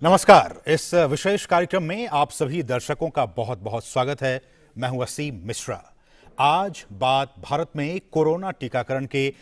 नमस्कार। इस विशेष कार्यक्रम में आप सभी दर्शकों का बहुत बहुत स्वागत है। मैं हूं वसीम मिश्रा। आज बात भारत में कोरोना टीकाकरण के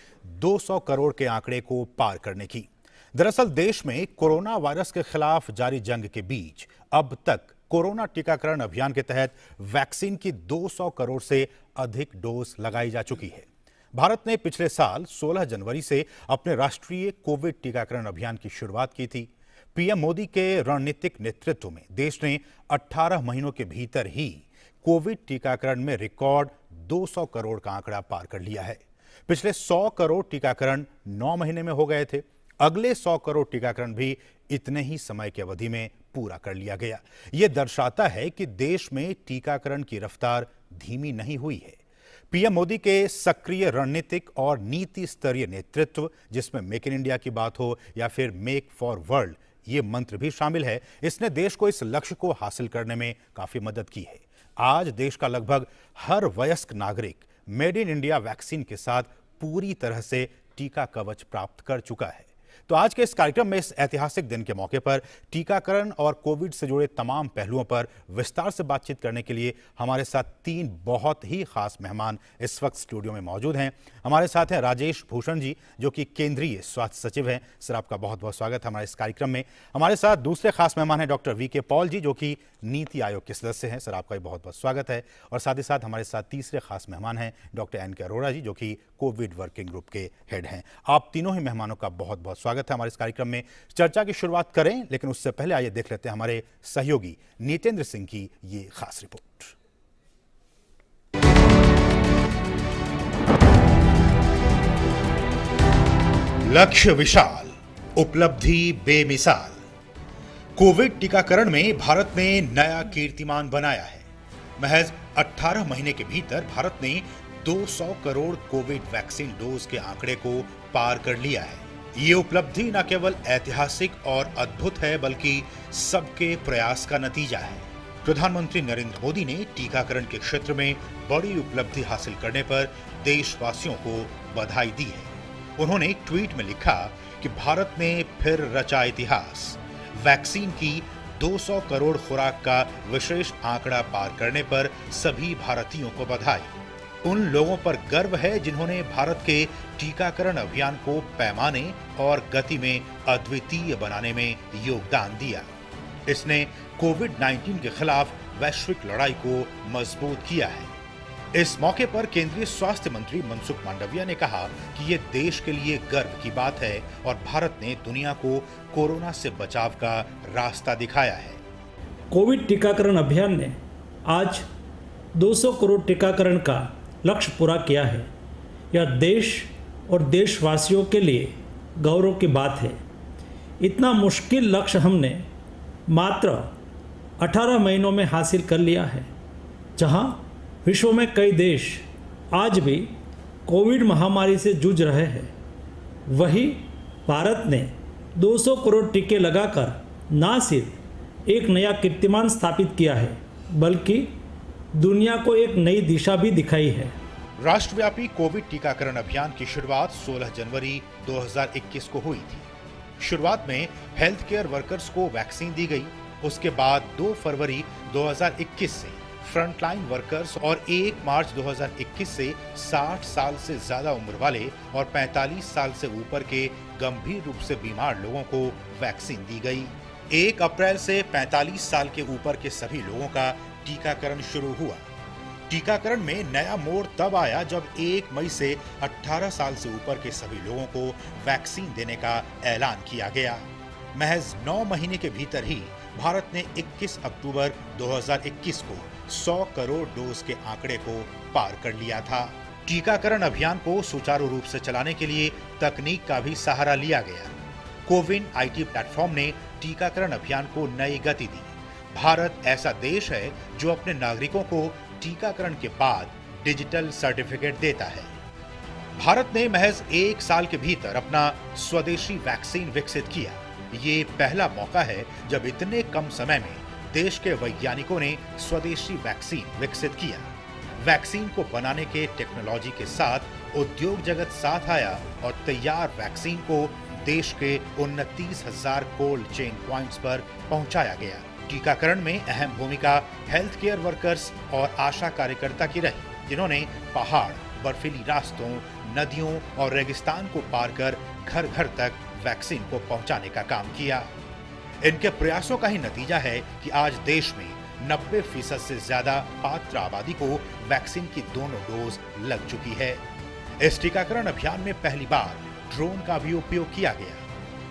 200 करोड़ के आंकड़े को पार करने की। दरअसल देश में कोरोना वायरस के खिलाफ जारी जंग के बीच अब तक कोरोना टीकाकरण अभियान के तहत वैक्सीन की 200 करोड़ से अधिक डोज लगाई जा चुकी है। भारत ने पिछले साल 16 जनवरी से अपने राष्ट्रीय कोविड टीकाकरण अभियान की शुरुआत की थी। पीएम मोदी के रणनीतिक नेतृत्व में देश ने 18 महीनों के भीतर ही कोविड टीकाकरण में रिकॉर्ड 200 करोड़ का आंकड़ा पार कर लिया है। पिछले 100 करोड़ टीकाकरण 9 महीने में हो गए थे। अगले 100 करोड़ टीकाकरण भी इतने ही समय की अवधि में पूरा कर लिया गया। यह दर्शाता है कि देश में टीकाकरण की रफ्तार धीमी नहीं हुई है। पीएम मोदी के सक्रिय रणनीतिक और नीति स्तरीय नेतृत्व, जिसमें मेक इन इंडिया की बात हो या फिर मेक फॉर वर्ल्ड, ये मंत्र भी शामिल है, इसने देश को इस लक्ष्य को हासिल करने में काफी मदद की है। आज देश का लगभग हर वयस्क नागरिक मेड इन इंडिया वैक्सीन के साथ पूरी तरह से टीका कवच प्राप्त कर चुका है। तो आज के इस कार्यक्रम में इस ऐतिहासिक दिन के मौके पर टीकाकरण और कोविड से जुड़े तमाम पहलुओं पर विस्तार से बातचीत करने के लिए हमारे साथ 3 बहुत ही खास मेहमान इस वक्त स्टूडियो में मौजूद हैं। हमारे साथ हैं राजेश भूषण जी, जो कि केंद्रीय स्वास्थ्य सचिव हैं। सर, आपका बहुत बहुत स्वागत है हमारे इस कार्यक्रम में। हमारे साथ दूसरे खास मेहमान हैं डॉक्टर वीके पॉल जी, जो कि नीति आयोग के सदस्य हैं। सर, आपका भी बहुत बहुत स्वागत है। और साथ ही साथ हमारे साथ तीसरे खास मेहमान हैं डॉक्टर एन के अरोड़ा जी, जो कि कोविड वर्किंग ग्रुप के हेड हैं। आप तीनों ही मेहमानों का बहुत बहुत स्वागत है हमारे इस कार्यक्रम में। चर्चा की शुरुआत करें, लेकिन उससे पहले आइए देख लेते हैं हमारे सहयोगी नीतेंद्र सिंह की ये खास रिपोर्ट। लक्ष्य विशाल, उपलब्धि बेमिसाल। कोविड टीकाकरण में भारत ने नया कीर्तिमान बनाया है। महज 18 महीने के भीतर भारत ने 200 करोड़ कोविड वैक्सीन डोज के आंकड़े को पार कर लिया है। ये उपलब्धि न केवल ऐतिहासिक और अद्भुत है, बल्कि सबके प्रयास का नतीजा है। प्रधानमंत्री नरेंद्र मोदी ने टीकाकरण के क्षेत्र में बड़ी उपलब्धि हासिल करने पर देशवासियों को बधाई दी है। उन्होंने एक ट्वीट में लिखा कि भारत ने फिर रचा इतिहास। वैक्सीन की 200 करोड़ खुराक का विशेष आंकड़ा पार करने पर सभी भारतीयों को बधाई। उन लोगों पर गर्व है जिन्होंने भारत के टीकाकरण अभियान को पैमाने और गति में अद्वितीय बनाने में योगदान दिया। इसने कोविड-19 के खिलाफ वैश्विक लड़ाई को मजबूत किया है। इस मौके पर केंद्रीय स्वास्थ्य मंत्री मनसुख मांडविया ने कहा कि ये देश के लिए गर्व की बात है और भारत ने दुनिया को कोरोना से बचाव का रास्ता दिखाया है। कोविड टीकाकरण अभियान ने आज 200 करोड़ टीकाकरण का लक्ष्य पूरा किया है। यह देश और देशवासियों के लिए गौरव की बात है। इतना मुश्किल लक्ष्य हमने मात्र 18 महीनों में हासिल कर लिया है। जहां विश्व में कई देश आज भी कोविड महामारी से जूझ रहे हैं, वहीं भारत ने 200 करोड़ टीके लगाकर न सिर्फ एक नया कीर्तिमान स्थापित किया है, बल्कि दुनिया को एक नई दिशा भी दिखाई है। राष्ट्रव्यापी कोविड टीकाकरण अभियान की शुरुआत 16 जनवरी 2021 को हुई थी। शुरुआत में हेल्थ केयर वर्कर्स को वैक्सीन दी गई। उसके बाद 2 फरवरी 2021 से फ्रंटलाइन वर्कर्स और 1 मार्च 2021 से 60 साल से ज्यादा उम्र वाले और 45 साल से ऊपर के गंभीर रूप से बीमार लोगों को वैक्सीन दी गई। 1 अप्रैल से 45 साल के ऊपर के सभी लोगों का टीकाकरण शुरू हुआ। टीकाकरण में नया मोड़ तब आया जब 1 मई से 18 साल से ऊपर के सभी लोगों को वैक्सीन देने का ऐलान किया गया। महज 9 महीने के भीतर ही भारत ने 21 अक्टूबर 2021 को 100 करोड़ डोज के आंकड़े को पार कर लिया था। टीकाकरण अभियान को सुचारू रूप से चलाने के लिए तकनीक का भी सहारा लिया गया। कोविन आईटी प्लेटफॉर्म ने टीकाकरण अभियान को नई गति दी। भारत ऐसा देश है जो अपने नागरिकों को टीकाकरण के बाद डिजिटल सर्टिफिकेट देता है। भारत ने महज 1 साल के भीतर अपना स्वदेशी वैक्सीन विकसित किया। ये पहला मौका है जब इतने कम समय में देश के वैज्ञानिकों ने स्वदेशी वैक्सीन विकसित किया। वैक्सीन को बनाने के टेक्नोलॉजी के साथ उद्योग जगत साथ आया और तैयार वैक्सीन को देश के 29,000 कोल्ड चेन पॉइंट्स पर पहुंचाया गया। टीकाकरण में अहम भूमिका हेल्थ केयर वर्कर्स और आशा कार्यकर्ता की रही, जिन्होंने पहाड़, बर्फीली रास्तों, नदियों और रेगिस्तान को पार कर घर घर तक वैक्सीन को पहुंचाने का काम किया। इनके प्रयासों का ही नतीजा है कि आज देश में 90% से ज्यादा पात्र आबादी को वैक्सीन की दोनों डोज लग चुकी है। इस टीकाकरण अभियान में पहली बार ड्रोन का भी उपयोग किया गया।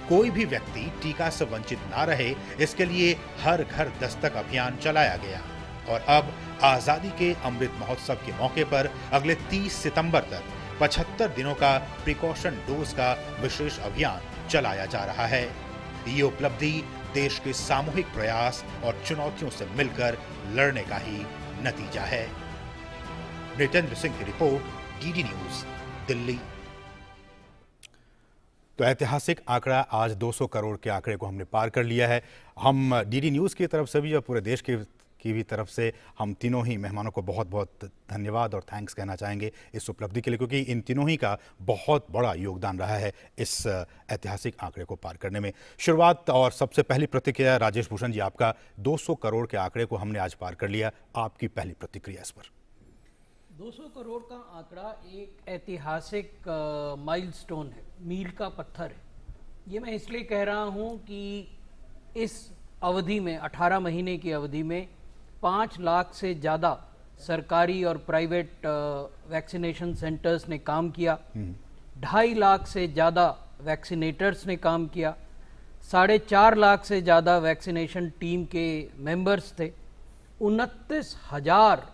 कोई भी व्यक्ति टीका से वंचित ना रहे, इसके लिए हर घर दस्तक अभियान चलाया गया। और अब आजादी के अमृत महोत्सव के मौके पर अगले 30 सितंबर तक 75 दिनों का प्रिकॉशन डोज का विशेष अभियान चलाया जा रहा है। ये उपलब्धि देश के सामूहिक प्रयास और चुनौतियों से मिलकर लड़ने का ही नतीजा है। नितेंद्र सिंह की रिपोर्ट, डीडी न्यूज, दिल्ली। तो ऐतिहासिक आंकड़ा, आज 200 करोड़ के आंकड़े को हमने पार कर लिया है। हम डीडी न्यूज की तरफ से भी और पूरे देश की भी तरफ से हम तीनों ही मेहमानों को बहुत बहुत धन्यवाद और थैंक्स कहना चाहेंगे इस उपलब्धि के लिए, क्योंकि इन तीनों ही का बहुत बड़ा योगदान रहा है इस ऐतिहासिक आंकड़े को पार करने में। शुरुआत और सबसे पहली प्रतिक्रिया राजेश भूषण जी, आपका 200 करोड़ के आंकड़े को हमने आज पार कर लिया, आपकी पहली प्रतिक्रिया इस पर। 200 करोड़ का आंकड़ा एक ऐतिहासिक माइलस्टोन है, मील का पत्थर है। ये मैं इसलिए कह रहा हूँ कि इस अवधि में, 18 महीने की अवधि में 5 लाख से ज़्यादा सरकारी और प्राइवेट वैक्सीनेशन सेंटर्स ने काम किया, 2.5 लाख से ज़्यादा वैक्सीनेटर्स ने काम किया, 4.5 लाख से ज़्यादा वैक्सीनेशन टीम के मेंबर्स थे, 29,000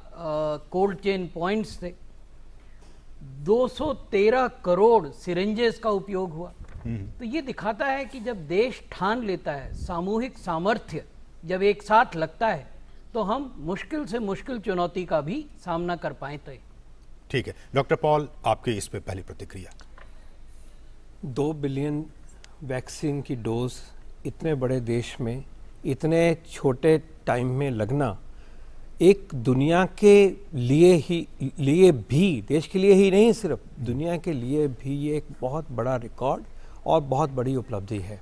कोल्ड चेन पॉइंट्स थे, 213 करोड़ सिरिंजेस का उपयोग हुआ। तो ये दिखाता है कि जब देश ठान लेता है, सामूहिक सामर्थ्य जब एक साथ लगता है, तो हम मुश्किल से मुश्किल चुनौती का भी सामना कर पाए। तो ठीक है, डॉक्टर पॉल, आपके इस पे पहली प्रतिक्रिया। 2 बिलियन वैक्सीन की डोज इतने बड़े देश में इतने छोटे टाइम में लगना एक दुनिया के लिए भी, देश के लिए ही नहीं, सिर्फ दुनिया के लिए भी ये एक बहुत बड़ा रिकॉर्ड और बहुत बड़ी उपलब्धि है।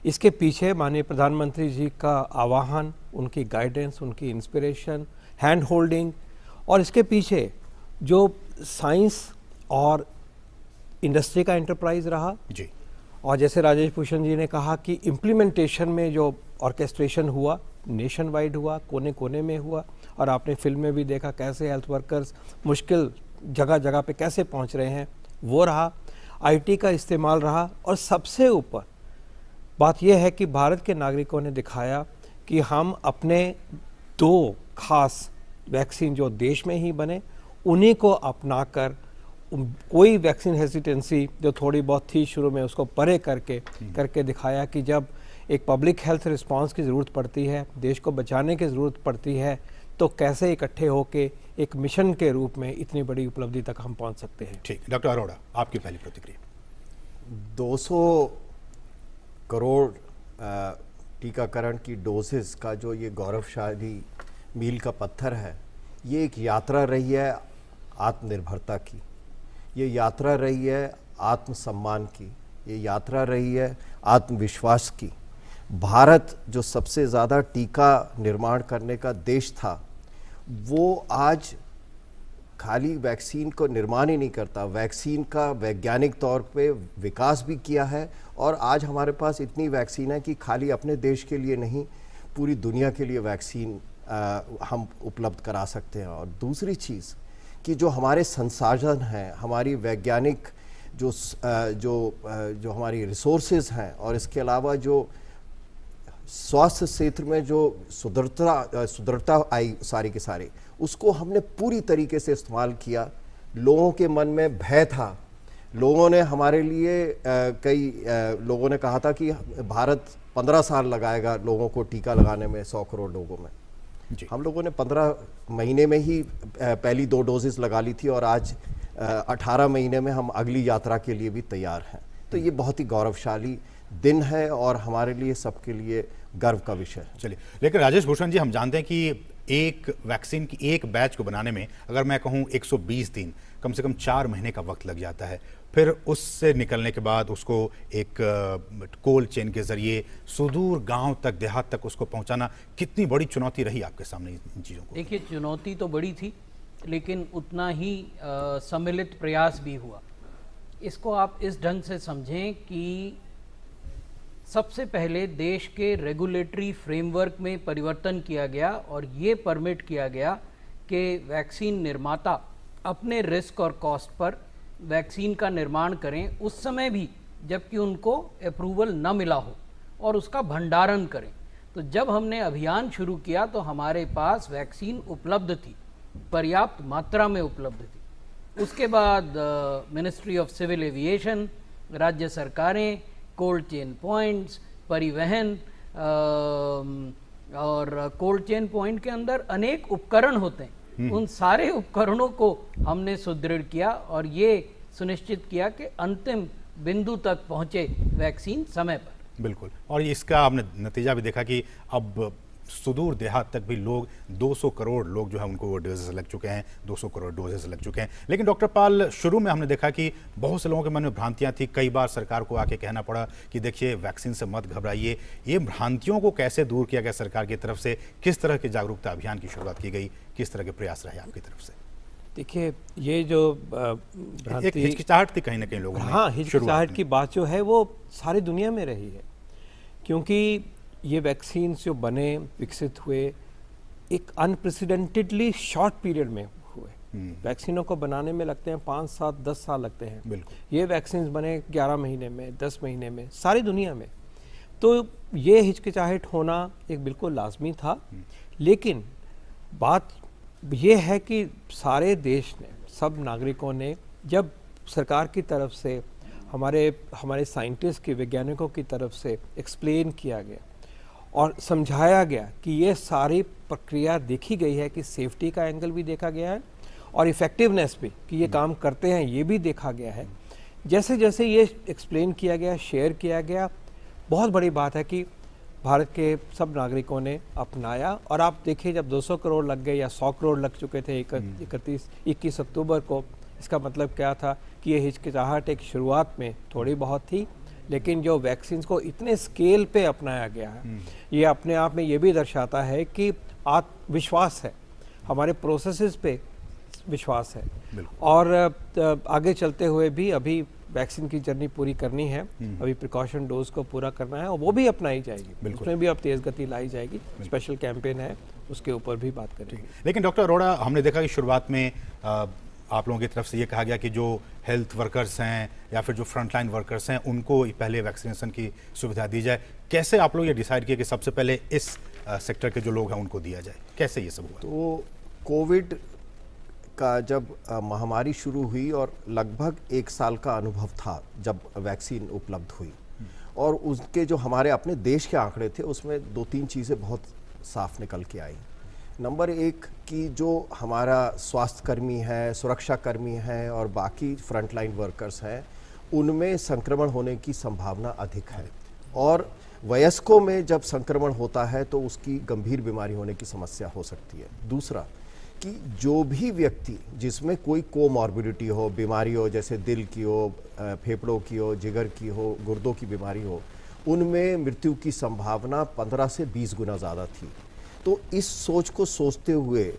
इसके पीछे माननीय प्रधानमंत्री जी का आह्वान, उनकी गाइडेंस, उनकी इंस्पिरेशन, हैंड होल्डिंग, और इसके पीछे जो साइंस और इंडस्ट्री का एंटरप्राइज रहा जी। और जैसे राजेश भूषण जी ने कहा कि इम्प्लीमेंटेशन में जो ऑर्केस्ट्रेशन हुआ, नेशन वाइड हुआ, कोने कोने में हुआ, और आपने फिल्म में भी देखा कैसे हेल्थ वर्कर्स मुश्किल जगह जगह पे कैसे पहुंच रहे हैं, वो रहा। आईटी का इस्तेमाल रहा, और सबसे ऊपर बात यह है कि भारत के नागरिकों ने दिखाया कि हम अपने 2 खास वैक्सीन जो देश में ही बने, उन्हीं को अपनाकर कोई वैक्सीन हेजिटेंसी जो थोड़ी बहुत थी शुरू में, उसको परे करके दिखाया कि जब एक पब्लिक हेल्थ रिस्पांस की ज़रूरत पड़ती है, देश को बचाने की ज़रूरत पड़ती है, तो कैसे इकट्ठे होके एक मिशन के रूप में इतनी बड़ी उपलब्धि तक हम पहुंच सकते हैं। ठीक, डॉक्टर अरोड़ा, आपकी पहली प्रतिक्रिया। 200 करोड़ टीकाकरण की डोजेस का जो ये गौरवशाली मील का पत्थर है, ये एक यात्रा रही है आत्मनिर्भरता की, ये यात्रा रही है आत्मसम्मान की, ये यात्रा रही है आत्मविश्वास की। भारत जो सबसे ज़्यादा टीका निर्माण करने का देश था, वो आज खाली वैक्सीन को निर्माण ही नहीं करता, वैक्सीन का वैज्ञानिक तौर पे विकास भी किया है। और आज हमारे पास इतनी वैक्सीन है कि खाली अपने देश के लिए नहीं, पूरी दुनिया के लिए वैक्सीन हम उपलब्ध करा सकते हैं। और दूसरी चीज़ कि जो हमारे संसाधन हैं, हमारी वैज्ञानिक जो हमारी रिसोर्सेज हैं, और इसके अलावा जो स्वास्थ्य क्षेत्र में जो सुदृढ़ता आई सारी के सारी, उसको हमने पूरी तरीके से इस्तेमाल किया। लोगों के मन में भय था, लोगों ने हमारे लिए कई लोगों ने कहा था कि भारत 15 साल लगाएगा लोगों को टीका लगाने में, 100 करोड़ लोगों में। हम लोगों ने 15 महीने में ही पहली 2 डोजेस लगा ली थी, और आज 18 महीने में हम अगली यात्रा के लिए भी तैयार हैं। तो ये बहुत ही गौरवशाली दिन है और हमारे लिए, सबके लिए गर्व का विषय है। चलिए, लेकिन राजेश भूषण जी, हम जानते हैं कि एक वैक्सीन की एक बैच को बनाने में अगर मैं कहूँ 120 दिन, कम से कम 4 महीने का वक्त लग जाता है। फिर उससे निकलने के बाद उसको एक कोल्ड चेन के जरिए सुदूर गांव तक, देहात तक उसको पहुंचाना कितनी बड़ी चुनौती रही आपके सामने इन चीज़ों को? देखिए, चुनौती तो बड़ी थी, लेकिन उतना ही सम्मिलित प्रयास भी हुआ। इसको आप इस ढंग से समझें कि सबसे पहले देश के रेगुलेटरी फ्रेमवर्क में परिवर्तन किया गया और ये परमिट किया गया कि वैक्सीन निर्माता अपने रिस्क और कॉस्ट पर वैक्सीन का निर्माण करें, उस समय भी जबकि उनको अप्रूवल न मिला हो, और उसका भंडारण करें। तो जब हमने अभियान शुरू किया तो हमारे पास वैक्सीन उपलब्ध थी, पर्याप्त मात्रा में उपलब्ध थी। उसके बाद मिनिस्ट्री ऑफ सिविल एविएशन, राज्य सरकारें, कोल्ड चेन पॉइंट्स, परिवहन, और कोल्ड चेन पॉइंट के अंदर अनेक उपकरण होते हैं, उन सारे उपकरणों को हमने सुदृढ़ किया और ये सुनिश्चित किया कि अंतिम बिंदु तक पहुंचे वैक्सीन समय पर। बिल्कुल, और इसका आपने नतीजा भी देखा कि अब सुदूर देहात तक भी लोग 200 करोड़ लोग जो है उनको वो डोजेस लग चुके हैं, 200 करोड़ डोजेस लग चुके हैं। लेकिन डॉक्टर पाल, शुरू में हमने देखा कि बहुत से लोगों के मन में भ्रांतियां थी, कई बार सरकार को आके कहना पड़ा कि देखिए वैक्सीन से मत घबराइए। ये भ्रांतियों को कैसे दूर किया गया सरकार की तरफ से? किस तरह के जागरूकता अभियान की शुरुआत की गई? किस तरह के प्रयास रहे आपकी तरफ से? देखिए, ये जो एक हिचकिचाहट थी कहीं ना कहीं लोगों में। हाँ, हिचकिचाहट की बात जो है वो सारी दुनिया में रही है, क्योंकि ये वैक्सीन जो बने, विकसित हुए, एक अनप्रेसिडेंटेडली शॉर्ट पीरियड में हुए। वैक्सीनों को बनाने में लगते हैं 5, 7, 10 साल लगते हैं। बिल्कुल। ये वैक्सीन बने 11 महीने में, 10 महीने में, सारी दुनिया में। तो ये हिचकिचाहट होना एक बिल्कुल लाजमी था। लेकिन बात ये है कि सारे देश ने, सब नागरिकों ने, जब सरकार की तरफ से, हमारे साइंटिस्ट के, वैज्ञानिकों की तरफ से एक्सप्लेन किया गया और समझाया गया कि ये सारी प्रक्रिया देखी गई है, कि सेफ्टी का एंगल भी देखा गया है और इफ़ेक्टिवनेस भी, कि ये काम करते हैं, ये भी देखा गया है। जैसे जैसे ये एक्सप्लेन किया गया, शेयर किया गया, बहुत बड़ी बात है कि भारत के सब नागरिकों ने अपनाया। और आप देखिए, जब 200 करोड़ लग गए या 100 करोड़ लग चुके थे 21 अक्टूबर को, इसका मतलब क्या था कि ये हिचकिचाहट एक शुरुआत में थोड़ी बहुत थी, लेकिन जो वैक्सीन को इतने स्केल पे अपनाया गया है, ये अपने आप में ये भी दर्शाता है कि आत्मविश्वास है, हमारे प्रोसेसेस पे विश्वास है। और आगे चलते हुए भी अभी वैक्सीन की जर्नी पूरी करनी है, अभी प्रिकॉशन डोज को पूरा करना है और वो भी अपनाई जाएगी, उसमें भी अब तेज़ गति लाई जाएगी। स्पेशल कैंपेन है, उसके ऊपर भी बात करेंगे। लेकिन डॉक्टर अरोड़ा, हमने देखा कि शुरुआत में आप लोगों की तरफ से ये कहा गया कि जो हेल्थ वर्कर्स हैं या फिर जो फ्रंटलाइन वर्कर्स हैं, उनको पहले वैक्सीनेशन की सुविधा दी जाए। कैसे आप लोग ये डिसाइड किए कि सबसे पहले इस सेक्टर के जो लोग हैं उनको दिया जाए? कैसे ये सब हुआ? तो कोविड का जब महामारी शुरू हुई और लगभग 1 साल का अनुभव था जब वैक्सीन उपलब्ध हुई, और उसके जो हमारे अपने देश के आंकड़े थे उसमें 2-3 चीज़ें बहुत साफ निकल के आई। नंबर 1 कि जो हमारा स्वास्थ्यकर्मी है, सुरक्षाकर्मी है और बाकी फ्रंटलाइन वर्कर्स हैं, उनमें संक्रमण होने की संभावना अधिक है, और वयस्कों में जब संक्रमण होता है तो उसकी गंभीर बीमारी होने की समस्या हो सकती है। दूसरा कि जो भी व्यक्ति जिसमें कोई कोमॉर्बिडिटी हो, बीमारी हो, जैसे दिल की हो, फेफड़ों की हो, जिगर की हो, गुर्दों की बीमारी हो, उनमें मृत्यु की संभावना 15 से 20 गुना ज़्यादा थी। तो इस सोच को सोचते हुए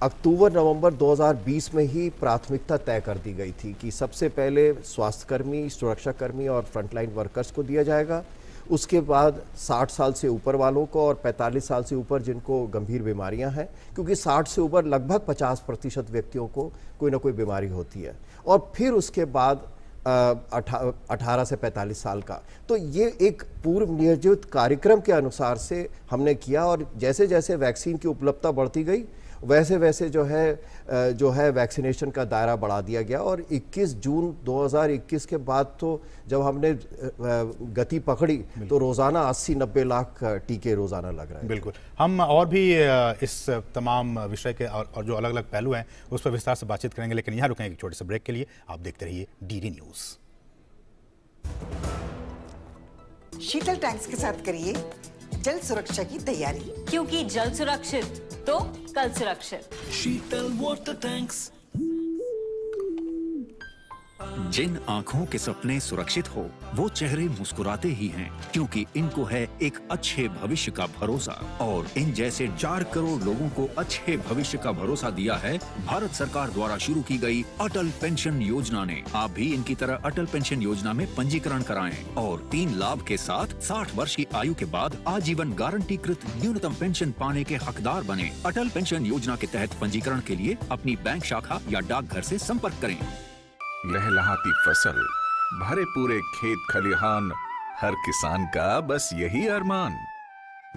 अक्टूबर-नवंबर 2020 में ही प्राथमिकता तय कर दी गई थी कि सबसे पहले स्वास्थ्यकर्मी, सुरक्षाकर्मी और फ्रंटलाइन वर्कर्स को दिया जाएगा, उसके बाद 60 साल से ऊपर वालों को और 45 साल से ऊपर जिनको गंभीर बीमारियां हैं, क्योंकि 60 से ऊपर लगभग 50% व्यक्तियों को कोई ना कोई बीमारी होती है, और फिर उसके बाद 18 से 45 साल का। तो ये एक पूर्व नियोजित कार्यक्रम के अनुसार से हमने किया, और जैसे जैसे वैक्सीन की उपलब्धता बढ़ती गई वैसे वैसे जो है वैक्सीनेशन का दायरा बढ़ा दिया गया। और 21 जून 2021 के बाद तो जब हमने गति पकड़ी तो रोज़ाना 80-90 लाख टीके रोज़ाना लग रहे हैं। बिल्कुल, हम और भी इस तमाम विषय के और जो अलग अलग पहलू हैं उस पर विस्तार से बातचीत करेंगे, लेकिन यहाँ रुकेंगे एक छोटे से ब्रेक के लिए। आप देखते रहिए डीडी न्यूज़। शीतल टैंक्स के साथ करिए जल सुरक्षा की तैयारी, क्योंकि जल सुरक्षित तो कल सुरक्षित। शीतल वाटर टैंक्स। जिन आँखों के सपने सुरक्षित हो वो चेहरे मुस्कुराते ही हैं, क्योंकि इनको है एक अच्छे भविष्य का भरोसा। और इन जैसे 4 करोड़ लोगों को अच्छे भविष्य का भरोसा दिया है भारत सरकार द्वारा शुरू की गई अटल पेंशन योजना ने। आप भी इनकी तरह अटल पेंशन योजना में पंजीकरण कराएं और 3 लाभ के साथ 60 वर्ष की आयु के बाद आजीवन गारंटीकृत न्यूनतम पेंशन पाने के हकदार बने। अटल पेंशन योजना के तहत पंजीकरण के लिए अपनी बैंक शाखा या डाकघर से संपर्क करें। लहलहाती फसल, भरे पूरे खेत खलिहान, हर किसान का बस यही अरमान।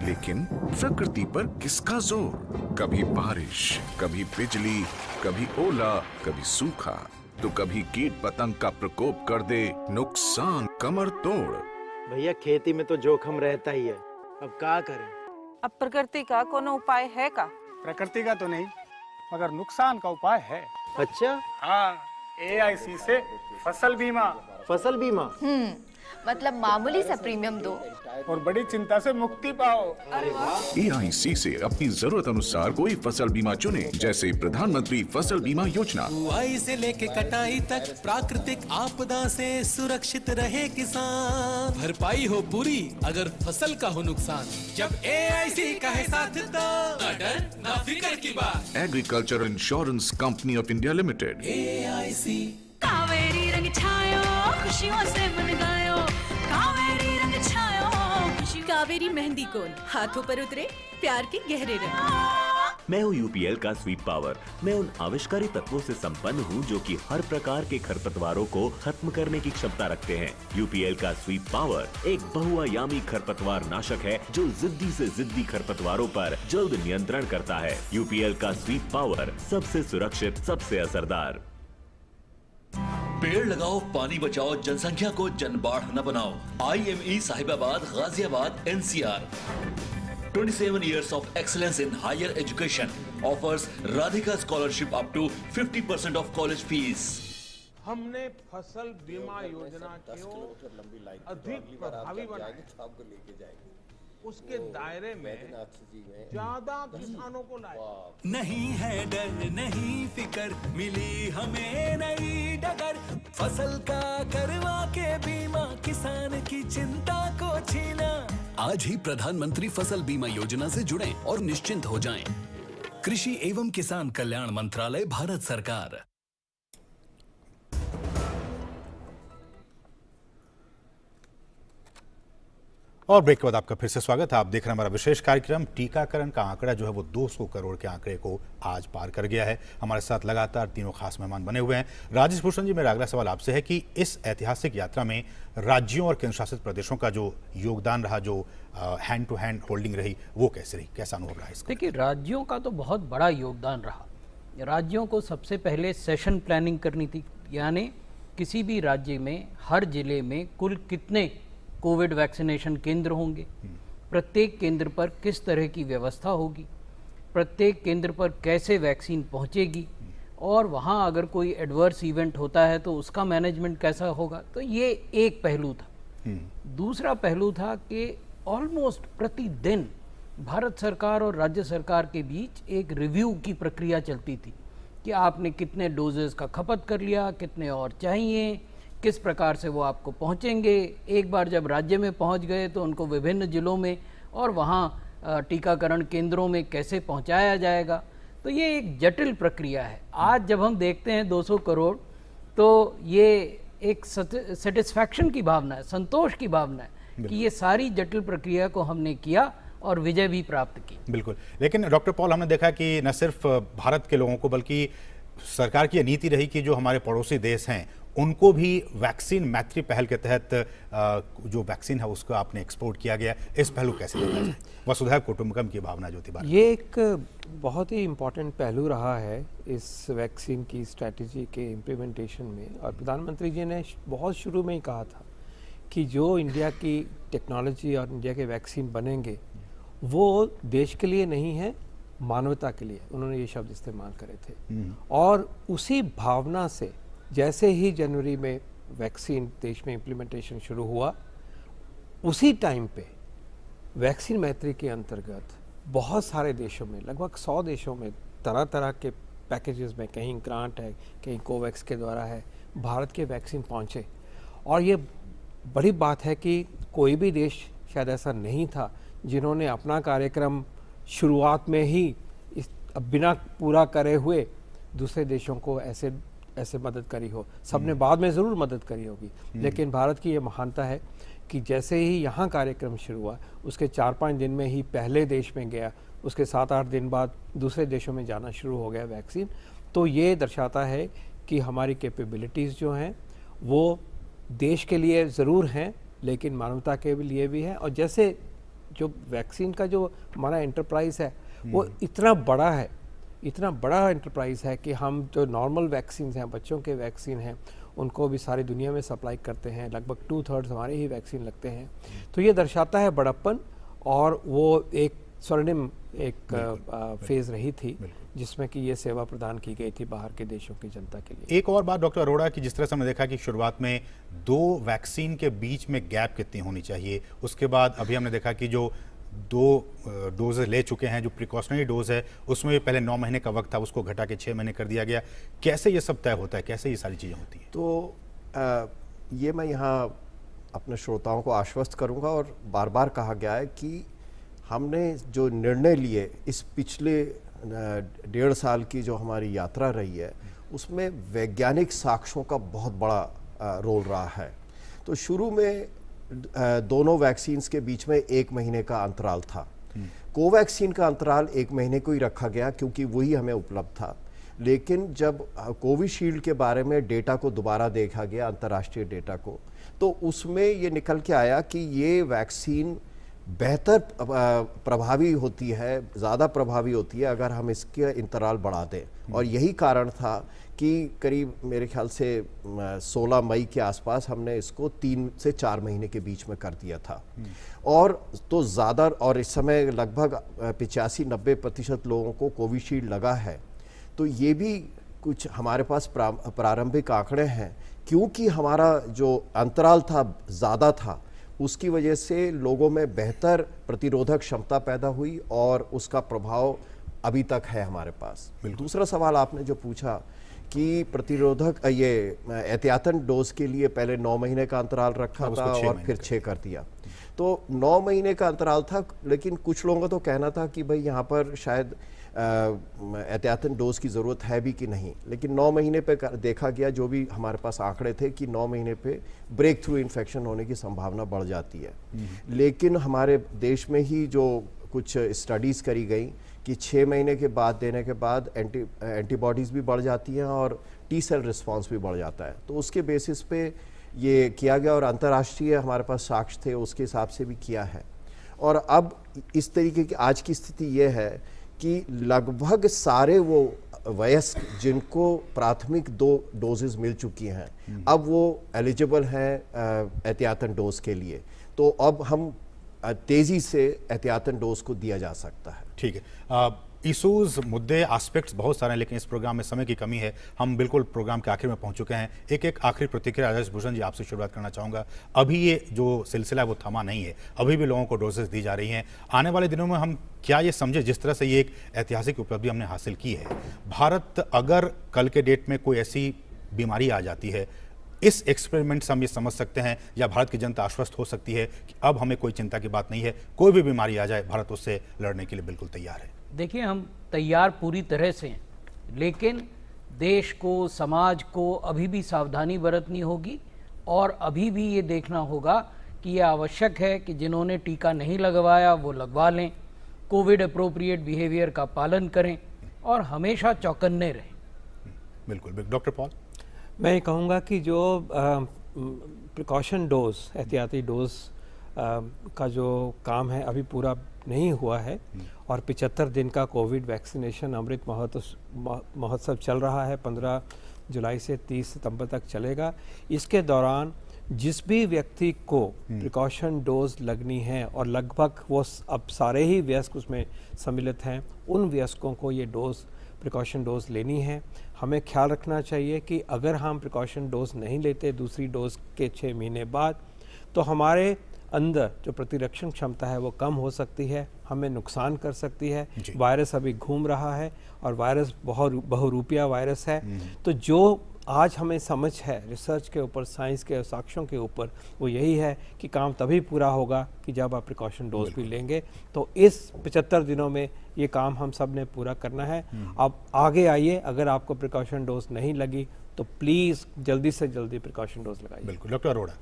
लेकिन प्रकृति पर किसका जोर? कभी बारिश, कभी बिजली, कभी ओला, कभी सूखा, तो कभी कीट पतंग का प्रकोप कर दे नुकसान कमर तोड़। भैया खेती में तो जोखम रहता ही है, अब क्या करें? अब प्रकृति का कोनो उपाय है का? प्रकृति का तो नहीं, मगर नुकसान का उपाय है। अच्छा? हाँ, AIC से फसल बीमा। फसल बीमा? मतलब मामूली सा प्रीमियम दो और बड़ी चिंता से मुक्ति पाओ। AIC से अपनी जरूरत अनुसार कोई फसल बीमा चुने, जैसे प्रधानमंत्री फसल बीमा योजना। बुआई से लेके कटाई तक प्राकृतिक आपदा से सुरक्षित रहे किसान। भरपाई हो पूरी अगर फसल का हो नुकसान, जब AIC का है साथ तो ना डर ना फिक्र की बात। Agriculture insurance company of India limited. AIC। Kaveri रंग छायो, खुशियों से मन गायो, कावेरी रंग छायो, कावेरी मेहंदी कोन हाथों पर उतरे प्यार के गहरे रंग। मैं हूँ UPL का स्वीट पावर। मैं उन आविष्कारी तत्वों से संपन्न हूँ जो कि हर प्रकार के खरपतवारों को खत्म करने की क्षमता रखते हैं। UPL का स्वीट पावर एक बहुआयामी खरपतवार नाशक है जो जिद्दी से जिद्दी खरपतवारों पर जल्द नियंत्रण करता है। UPL का स्वीट पावर सबसे सुरक्षित, सबसे असरदार। पेड़ लगाओ, पानी बचाओ, जनसंख्या को जनबाढ़ न बनाओ। IME Sahibabad, Ghaziabad, NCR। 27 years of excellence in higher education offers Radhika scholarship up to 50% of college fees. हमने फसल बीमा योजना को अधिक प्रभावी बनाया, उसके दायरे में ज्यादा किसानों को लाए। नहीं है डर, नहीं फिकर, मिली हमें नई डगर। फसल का करवा के बीमा, किसान की चिंता को छीना। आज ही प्रधानमंत्री फसल बीमा योजना से जुड़ें और निश्चिंत हो जाएं। कृषि एवं किसान कल्याण मंत्रालय, भारत सरकार। और ब्रेक के बाद आपका फिर से स्वागत है। आप देख रहे हैं हमारा विशेष कार्यक्रम। टीकाकरण का आंकड़ा जो है वो 200 करोड़ के आंकड़े को आज पार कर गया है। हमारे साथ लगातार तीनों खास मेहमान बने हुए हैं। राजेश भूषण जी, मेरा अगला सवाल आपसे है कि इस ऐतिहासिक यात्रा में राज्यों और केंद्र शासित प्रदेशों का जो योगदान रहा, जो हैंड टू हैंड होल्डिंग रही, वो कैसे रही, कैसा अनुभव रहा इसका? देखिए, राज्यों का तो बहुत बड़ा योगदान रहा। राज्यों को सबसे पहले सेशन प्लानिंग करनी थी, यानी किसी भी राज्य में हर जिले में कुल कितने कोविड वैक्सीनेशन केंद्र होंगे, प्रत्येक केंद्र पर किस तरह की व्यवस्था होगी, प्रत्येक केंद्र पर कैसे वैक्सीन पहुंचेगी, और वहां अगर कोई एडवर्स इवेंट होता है तो उसका मैनेजमेंट कैसा होगा। तो ये एक पहलू था। दूसरा पहलू था कि ऑलमोस्ट प्रतिदिन भारत सरकार और राज्य सरकार के बीच एक रिव्यू की प्रक्रिया चलती थी कि आपने कितने डोजेस का खपत कर लिया, कितने और चाहिए, किस प्रकार से वो आपको पहुंचेंगे। एक बार जब राज्य में पहुंच गए तो उनको विभिन्न जिलों में और वहाँ टीकाकरण केंद्रों में कैसे पहुंचाया जाएगा। तो ये एक जटिल प्रक्रिया है। आज जब हम देखते हैं 200 करोड़, तो ये एक सेटिस्फैक्शन की भावना है, संतोष की भावना है कि ये सारी जटिल प्रक्रिया को हमने किया और विजय भी प्राप्त की। बिल्कुल। लेकिन डॉक्टर पॉल, हमने देखा कि न सिर्फ भारत के लोगों को बल्कि सरकार की नीति रही कि जो हमारे पड़ोसी देश हैं उनको भी वैक्सीन मैत्री पहल के तहत जो वैक्सीन है उसको आपने एक्सपोर्ट किया गया। इस पहलू कैसे देखा जाए? वसुधैव कुटुंबकम की भावना जो थी, ये एक बहुत ही इम्पॉर्टेंट पहलू रहा है इस वैक्सीन की स्ट्रैटेजी के इम्प्लीमेंटेशन में। और प्रधानमंत्री जी ने बहुत शुरू में ही कहा था कि जो इंडिया की टेक्नोलॉजी और इंडिया के वैक्सीन बनेंगे वो देश के लिए नहीं है, मानवता के लिए। उन्होंने ये शब्द इस्तेमाल करे थे। और उसी भावना से जैसे ही जनवरी में वैक्सीन देश में इम्प्लीमेंटेशन शुरू हुआ, उसी टाइम पे वैक्सीन मैत्री के अंतर्गत बहुत सारे देशों में, लगभग 100 देशों में तरह तरह के पैकेजेस में, कहीं ग्रांट है, कहीं कोवैक्स के द्वारा है, भारत के वैक्सीन पहुँचे। और ये बड़ी बात है कि कोई भी देश शायद ऐसा नहीं था जिन्होंने अपना कार्यक्रम शुरुआत में ही बिना पूरा करे हुए दूसरे देशों को ऐसे मदद करी हो। सबने बाद में ज़रूर मदद करी होगी, लेकिन भारत की ये महानता है कि जैसे ही यहाँ कार्यक्रम शुरू हुआ उसके 4-5 दिन में ही पहले देश में गया, उसके 7-8 दिन बाद दूसरे देशों में जाना शुरू हो गया वैक्सीन। तो ये दर्शाता है कि हमारी कैपेबिलिटीज़ जो हैं वो देश के लिए ज़रूर हैं, लेकिन मानवता के लिए भी है। और जैसे जो वैक्सीन का जो हमारा एंटरप्राइज़ है वो इतना बड़ा है, इतना बड़ा एंटरप्राइज़ है कि हम जो नॉर्मल वैक्सीन हैं, बच्चों के वैक्सीन हैं, उनको भी सारी दुनिया में सप्लाई करते हैं। लगभग 2/3 हमारे ही वैक्सीन लगते हैं। तो ये दर्शाता है बड़प्पन, और वो एक स्वर्णिम फेज़ रही थी जिसमें कि ये सेवा प्रदान की गई थी बाहर के देशों की जनता के लिए। एक और बात डॉक्टर अरोड़ा की, जिस तरह से हमने देखा कि शुरुआत में 2 वैक्सीन के बीच में गैप कितनी होनी चाहिए, उसके बाद अभी हमने देखा कि जो 2 डोज ले चुके हैं, जो प्रिकॉशनरी डोज है उसमें भी पहले 9 महीने का वक्त था, उसको घटा के 6 महीने कर दिया गया। कैसे ये सब तय होता है, कैसे ये सारी चीज़ें होती हैं? तो ये मैं यहाँ अपने श्रोताओं को आश्वस्त करूँगा, और बार बार कहा गया है कि हमने जो निर्णय लिए इस पिछले 1.5 साल की जो हमारी यात्रा रही है उसमें वैज्ञानिक साक्ष्यों का बहुत बड़ा रोल रहा है। तो शुरू में दोनों वैक्सीन्स के बीच में 1 महीने का अंतराल था। कोवैक्सीन का अंतराल 1 महीने को ही रखा गया क्योंकि वही हमें उपलब्ध था। लेकिन जब कोविशील्ड के बारे में डेटा को दोबारा देखा गया, अंतर्राष्ट्रीय डेटा को, तो उसमें ये निकल के आया कि ये वैक्सीन बेहतर प्रभावी होती है, ज़्यादा प्रभावी होती है अगर हम इसके इंतराल बढ़ा दें। और यही कारण था कि करीब मेरे ख्याल से 16 मई के आसपास हमने इसको 3 से 4 महीने के बीच में कर दिया था। और तो ज़्यादा, और इस समय लगभग 85-90% लोगों को कोविशील्ड लगा है। तो ये भी कुछ हमारे पास प्रारंभिक आंकड़े हैं, क्योंकि हमारा जो अंतराल था ज़्यादा था, उसकी वजह से लोगों में बेहतर प्रतिरोधक क्षमता पैदा हुई और उसका प्रभाव अभी तक है हमारे पास। दूसरा सवाल आपने जो पूछा कि प्रतिरोधक ये एहतियातन डोज के लिए पहले 9 महीने का अंतराल रखा था और फिर 6 कर दिया। तो 9 महीने का अंतराल था, लेकिन कुछ लोगों का तो कहना था कि भाई यहाँ पर शायद एहतियातन डोज की ज़रूरत है भी कि नहीं। लेकिन 9 महीने पे देखा गया, जो भी हमारे पास आंकड़े थे, कि 9 महीने पे ब्रेक थ्रू इन्फेक्शन होने की संभावना बढ़ जाती है। लेकिन हमारे देश में ही जो कुछ स्टडीज़ करी गई कि 6 महीने के बाद देने के बाद एंटीबॉडीज़ भी बढ़ जाती हैं और टी सेल रिस्पॉन्स भी बढ़ जाता है। तो उसके बेसिस पे ये किया गया, और अंतर्राष्ट्रीय हमारे पास साक्ष्य थे, उसके हिसाब से भी किया है। और अब इस तरीके की आज की स्थिति ये है कि लगभग सारे वो वयस्क जिनको प्राथमिक 2 डोजेज मिल चुकी हैं, अब वो एलिजिबल हैं एहतियातन डोज के लिए। तो अब हम तेज़ी से एहतियातन डोज को दिया जा सकता है। ठीक है। इशूज़, मुद्दे, एस्पेक्ट्स बहुत सारे हैं, लेकिन इस प्रोग्राम में समय की कमी है। हम बिल्कुल प्रोग्राम के आखिर में पहुंच चुके हैं। एक आखिरी प्रतिक्रिया राजेश भूषण जी आपसे शुरुआत करना चाहूँगा। अभी ये जो सिलसिला है वो थमा नहीं है, अभी भी लोगों को डोजेस दी जा रही हैं। आने वाले दिनों में हम क्या ये समझे, जिस तरह से ये एक ऐतिहासिक उपलब्धि हमने हासिल की है, भारत अगर कल के डेट में कोई ऐसी बीमारी आ जाती है, इस एक्सपेरिमेंट से हम ये समझ सकते हैं या भारत की जनता आश्वस्त हो सकती है कि अब हमें कोई चिंता की बात नहीं है, कोई भी बीमारी आ जाए भारत उससे लड़ने के लिए बिल्कुल तैयार है? देखिए, हम तैयार पूरी तरह से हैं, लेकिन देश को, समाज को अभी भी सावधानी बरतनी होगी, और अभी भी ये देखना होगा कि ये आवश्यक है कि जिन्होंने टीका नहीं लगवाया वो लगवा लें, कोविड अप्रोप्रिएट बिहेवियर का पालन करें और हमेशा चौकन्ने रहें। बिल्कुल। Doctor Paul? मैं ये कहूँगा कि जो प्रिकॉशन डोज, एहतियाती डोज का जो काम है अभी पूरा नहीं हुआ है, और 75 दिन का कोविड वैक्सीनेशन अमृत महोत्सव चल रहा है, 15 जुलाई से 30 सितंबर तक चलेगा। इसके दौरान जिस भी व्यक्ति को प्रिकॉशन डोज लगनी है, और लगभग वो अब सारे ही वयस्क उसमें सम्मिलित हैं, उन वयस्कों को ये डोज, प्रिकॉशन डोज लेनी है। हमें ख्याल रखना चाहिए कि अगर हम प्रिकॉशन डोज नहीं लेते दूसरी डोज के 6 महीने बाद, तो हमारे अंदर जो प्रतिरक्षण क्षमता है वो कम हो सकती है, हमें नुकसान कर सकती है। वायरस अभी घूम रहा है और वायरस बहुरूपिया वायरस है। तो जो आज हमें समझ है रिसर्च के ऊपर, साइंस के साक्ष्यों के ऊपर, वो यही है कि काम तभी पूरा होगा कि जब आप प्रिकॉशन डोज भी लेंगे। तो इस 75 दिनों में ये काम हम सब ने पूरा करना है। आप आगे आइए, अगर आपको प्रिकॉशन डोज नहीं लगी तो प्लीज़ जल्दी से जल्दी प्रिकॉशन डोज लगाइए। बिल्कुल। डॉक्टर अरोड़ा,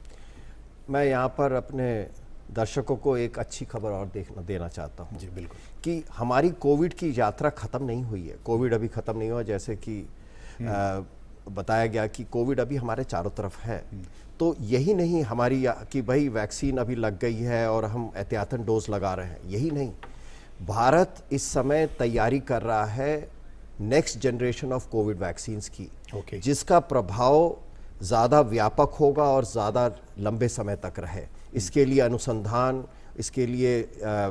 मैं यहाँ पर अपने दर्शकों को एक अच्छी खबर और देना चाहता हूँ। जी बिल्कुल। कि हमारी कोविड की यात्रा ख़त्म नहीं हुई है। कोविड अभी ख़त्म नहीं हुआ, जैसे कि बताया गया कि कोविड अभी हमारे चारों तरफ है। तो यही नहीं हमारी कि भाई वैक्सीन अभी लग गई है और हम एहतियातन डोज लगा रहे हैं, यही नहीं। भारत इस समय तैयारी कर रहा है next generation of Covid vaccines की, जिसका प्रभाव ज़्यादा व्यापक होगा और ज़्यादा लंबे समय तक रहे। इसके लिए अनुसंधान, इसके लिए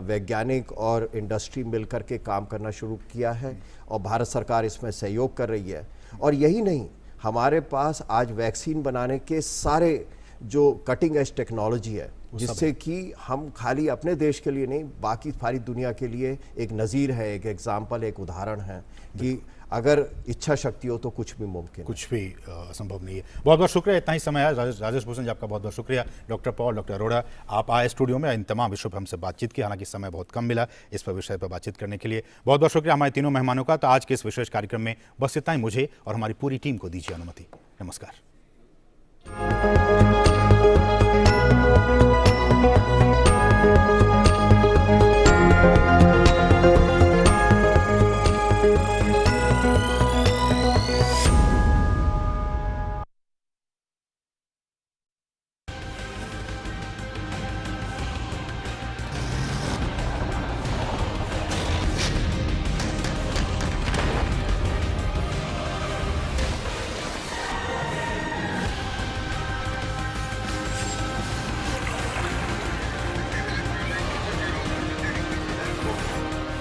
वैज्ञानिक और इंडस्ट्री मिलकर के काम करना शुरू किया है और भारत सरकार इसमें सहयोग कर रही है। और यही नहीं, हमारे पास आज वैक्सीन बनाने के सारे जो कटिंग एज टेक्नोलॉजी है, जिससे कि हम खाली अपने देश के लिए नहीं, बाकी सारी दुनिया के लिए एक नज़ीर है, एक एग्जाम्पल, एक उदाहरण है कि अगर इच्छा शक्ति हो तो कुछ भी मुमकिन, कुछ भी संभव नहीं है। बहुत बहुत शुक्रिया, इतना ही समय है। राजेश भूषण जी, आपका बहुत बहुत शुक्रिया। डॉक्टर पॉल, डॉक्टर अरोड़ा, आप आए स्टूडियो में, इन तमाम विषयों पर हमसे बातचीत की। हालांकि समय बहुत कम मिला इस पर विषय पर बातचीत करने के लिए। बहुत बहुत शुक्रिया हमारे तीनों मेहमानों का। तो आज के इस विशेष कार्यक्रम में बस इतना ही। मुझे और हमारी पूरी टीम को दीजिए अनुमति। नमस्कार।